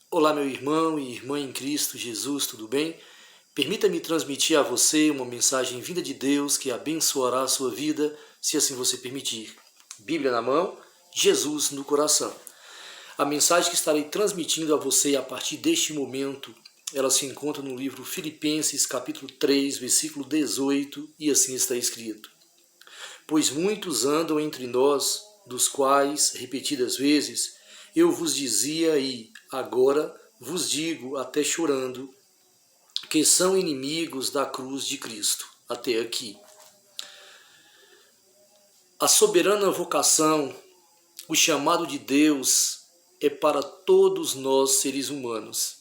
Olá, meu irmão e irmã em Cristo Jesus, tudo bem? Permita-me transmitir a você uma mensagem vinda de Deus que abençoará a sua vida, se assim você permitir. Bíblia na mão, Jesus no coração. A mensagem que estarei transmitindo a você a partir deste momento, ela se encontra no livro Filipenses, capítulo 3, versículo 18, e assim está escrito: Pois muitos andam entre nós, dos quais, repetidas vezes, eu vos dizia e agora vos digo, até chorando, que são inimigos da cruz de Cristo. Até aqui. A soberana vocação, o chamado de Deus é para todos nós seres humanos.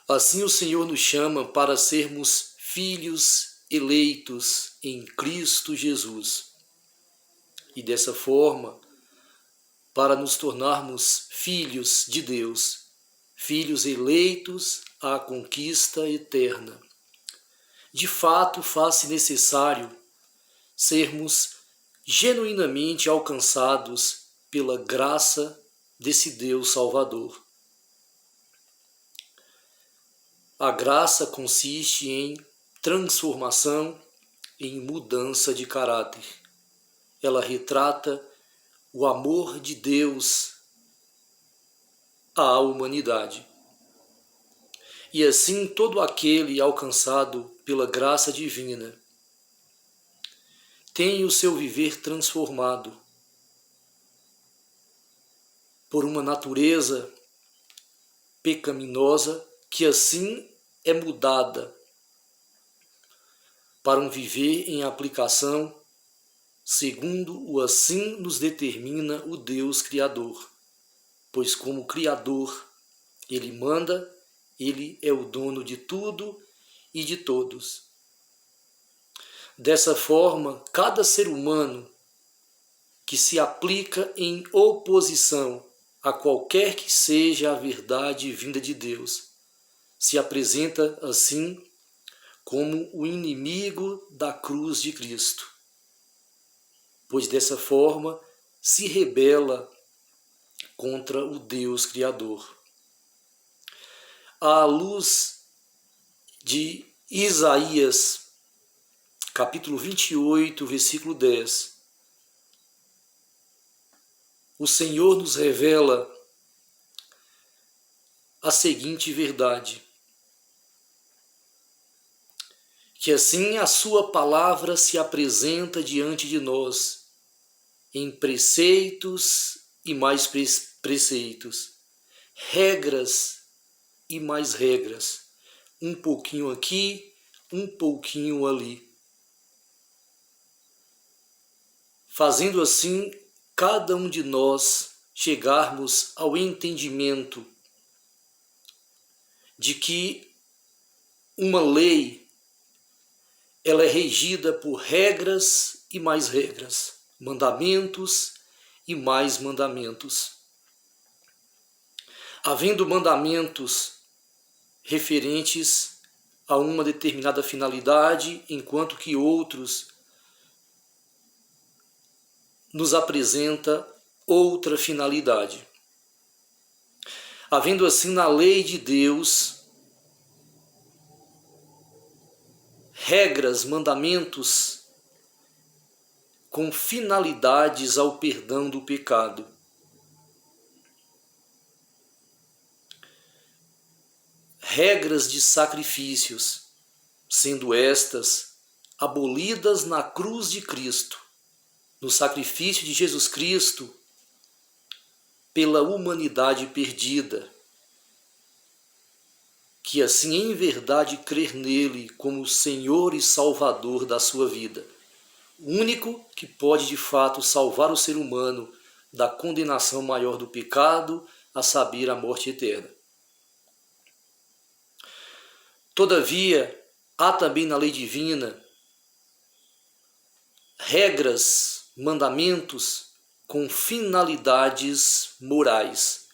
Assim o Senhor nos chama para sermos filhos eleitos em Cristo Jesus. E dessa forma, para nos tornarmos filhos de Deus, filhos eleitos à conquista eterna. De fato, faz-se necessário sermos genuinamente alcançados pela graça desse Deus Salvador. A graça consiste em transformação, em mudança de caráter. Ela retrata o amor de Deus à humanidade. E assim todo aquele alcançado pela graça divina tem o seu viver transformado por uma natureza pecaminosa que assim é mudada para um viver em aplicação segundo o assim nos determina o Deus Criador. Pois como Criador, Ele manda, Ele é o dono de tudo e de todos. Dessa forma, cada ser humano que se aplica em oposição a qualquer que seja a verdade vinda de Deus, se apresenta assim como o inimigo da cruz de Cristo, pois dessa forma se rebela contra o Deus Criador. À luz de Isaías, capítulo 28, versículo 10, o Senhor nos revela a seguinte verdade: que assim a sua palavra se apresenta diante de nós, em preceitos e mais preceitos, regras e mais regras, um pouquinho aqui, um pouquinho ali. Fazendo assim, cada um de nós chegarmos ao entendimento de que uma lei ela é regida por regras e mais regras, mandamentos e mais mandamentos. Havendo mandamentos referentes a uma determinada finalidade, enquanto que outros nos apresenta outra finalidade. Havendo assim na lei de Deus regras, mandamentos com finalidades ao perdão do pecado. Regras de sacrifícios, sendo estas abolidas na cruz de Cristo, no sacrifício de Jesus Cristo pela humanidade perdida, que assim em verdade crer nele como Senhor e Salvador da sua vida, o único que pode de fato salvar o ser humano da condenação maior do pecado, a saber, a morte eterna. Todavia, há também na lei divina regras, mandamentos com finalidades morais,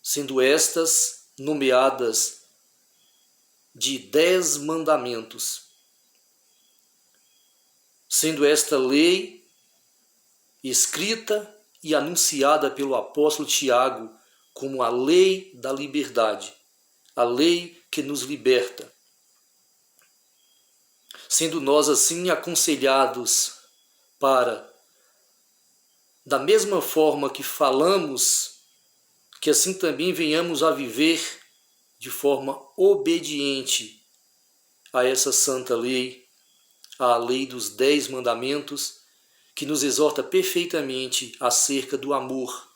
sendo estas nomeadas de 10 mandamentos, sendo esta lei escrita e anunciada pelo apóstolo Tiago como a lei da liberdade, a lei que nos liberta. Sendo nós assim aconselhados para, da mesma forma que falamos, que assim também venhamos a viver de forma obediente a essa santa lei, a lei dos 10 mandamentos, que nos exorta perfeitamente acerca do amor,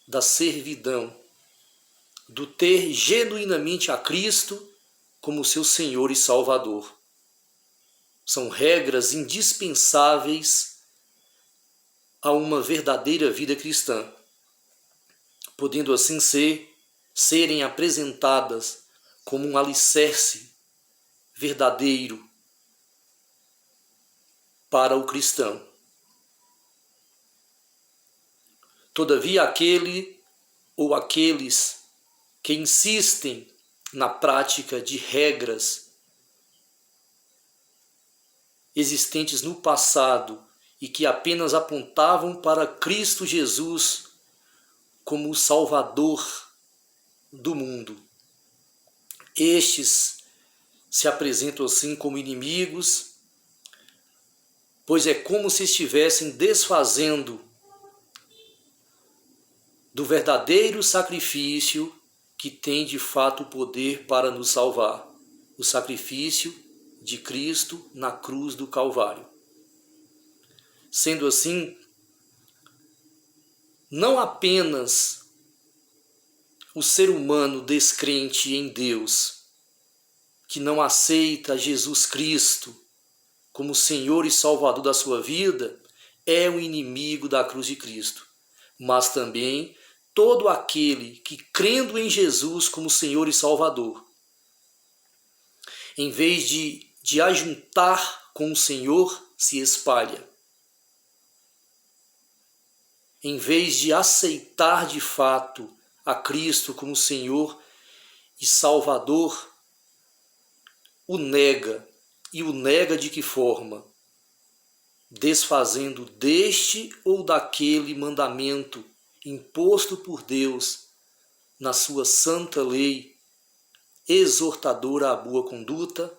da servidão, do ter genuinamente a Cristo como seu Senhor e Salvador. São regras indispensáveis a uma verdadeira vida cristã, podendo assim serem apresentadas como um alicerce verdadeiro para o cristão. Todavia, aquele ou aqueles que insistem na prática de regras existentes no passado e que apenas apontavam para Cristo Jesus como o Salvador do mundo, estes se apresentam assim como inimigos, pois é como se estivessem desfazendo do verdadeiro sacrifício que tem de fato o poder para nos salvar, o sacrifício de Cristo na cruz do Calvário. Sendo assim, não apenas o ser humano descrente em Deus, que não aceita Jesus Cristo como Senhor e Salvador da sua vida, é o inimigo da cruz de Cristo, mas também todo aquele que, crendo em Jesus como Senhor e Salvador, em vez de ajuntar com o Senhor, se espalha. Em vez de aceitar de fato a Cristo como Senhor e Salvador, o nega. E o nega de que forma? Desfazendo deste ou daquele mandamento imposto por Deus na sua santa lei, exortadora à boa conduta,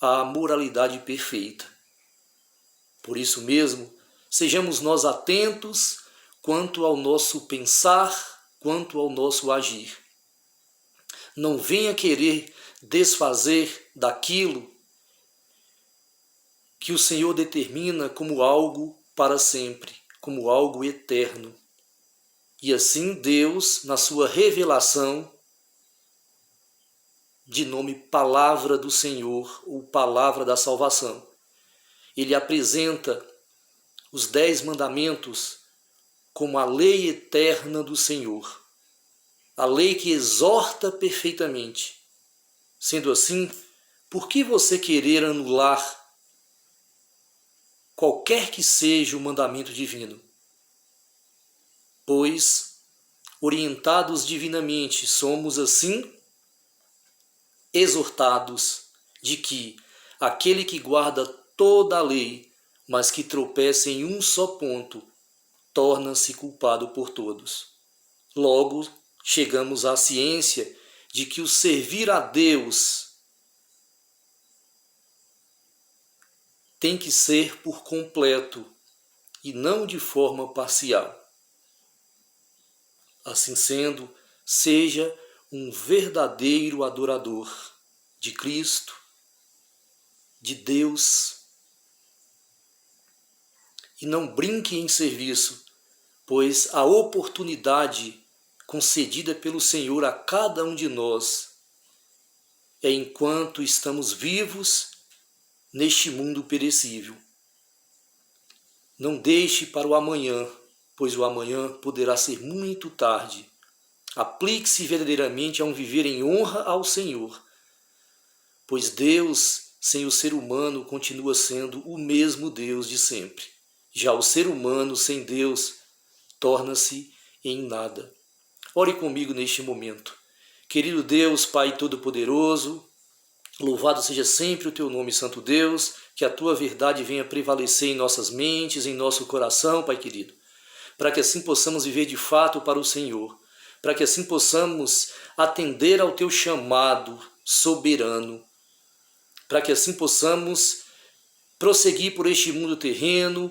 à moralidade perfeita. Por isso mesmo, sejamos nós atentos quanto ao nosso pensar, quanto ao nosso agir. Não venha querer desfazer daquilo que o Senhor determina como algo para sempre, como algo eterno. E assim Deus, na sua revelação, de nome Palavra do Senhor, ou Palavra da Salvação, Ele apresenta os 10 mandamentos como a lei eterna do Senhor, a lei que exorta perfeitamente. Sendo assim, por que você querer anular qualquer que seja o mandamento divino? Pois, orientados divinamente, somos assim exortados de que aquele que guarda toda a lei, mas que tropeça em um só ponto, torna-se culpado por todos. Logo, chegamos à ciência de que o servir a Deus tem que ser por completo e não de forma parcial. Assim sendo, seja um verdadeiro adorador de Cristo, de Deus, e não brinque em serviço, pois a oportunidade concedida pelo Senhor a cada um de nós é enquanto estamos vivos neste mundo perecível. Não deixe para o amanhã, pois o amanhã poderá ser muito tarde. Aplique-se verdadeiramente a um viver em honra ao Senhor, pois Deus, sem o ser humano, continua sendo o mesmo Deus de sempre. Já o ser humano, sem Deus, torna-se em nada. Ore comigo neste momento. Querido Deus, Pai Todo-Poderoso, louvado seja sempre o Teu nome, Santo Deus, que a Tua verdade venha prevalecer em nossas mentes, em nosso coração, Pai querido. para que assim possamos viver de fato para o Senhor, para que assim possamos atender ao Teu chamado soberano, para que assim possamos prosseguir por este mundo terreno,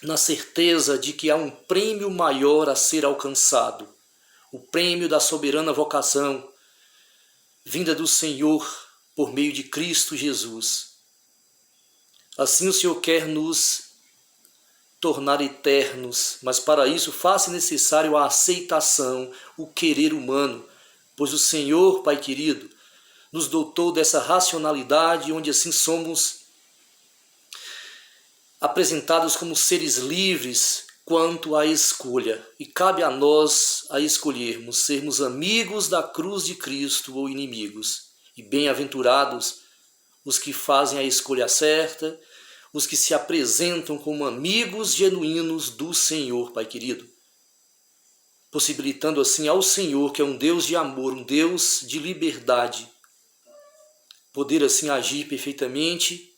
na certeza de que há um prêmio maior a ser alcançado, o prêmio da soberana vocação, vinda do Senhor por meio de Cristo Jesus. Assim o Senhor quer nos tornar eternos, mas para isso faça necessário a aceitação, o querer humano, pois o Senhor, Pai querido, nos dotou dessa racionalidade, onde assim somos apresentados como seres livres quanto à escolha, e cabe a nós a escolhermos sermos amigos da cruz de Cristo ou inimigos. E bem-aventurados os que fazem a escolha certa, os que se apresentam como amigos genuínos do Senhor, Pai querido, possibilitando assim ao Senhor, que é um Deus de amor, um Deus de liberdade, poder assim agir perfeitamente,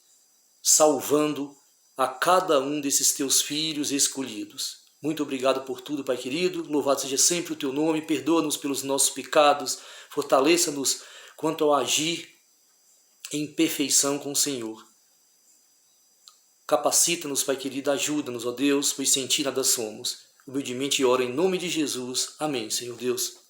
salvando a cada um desses teus filhos escolhidos. Muito obrigado por tudo, Pai querido. Louvado seja sempre o teu nome. Perdoa-nos pelos nossos pecados. Fortaleça-nos quanto ao agir em perfeição com o Senhor. Capacita-nos, Pai querido. Ajuda-nos, ó Deus, pois sem ti nada somos. Humildemente oro em nome de Jesus. Amém, Senhor Deus.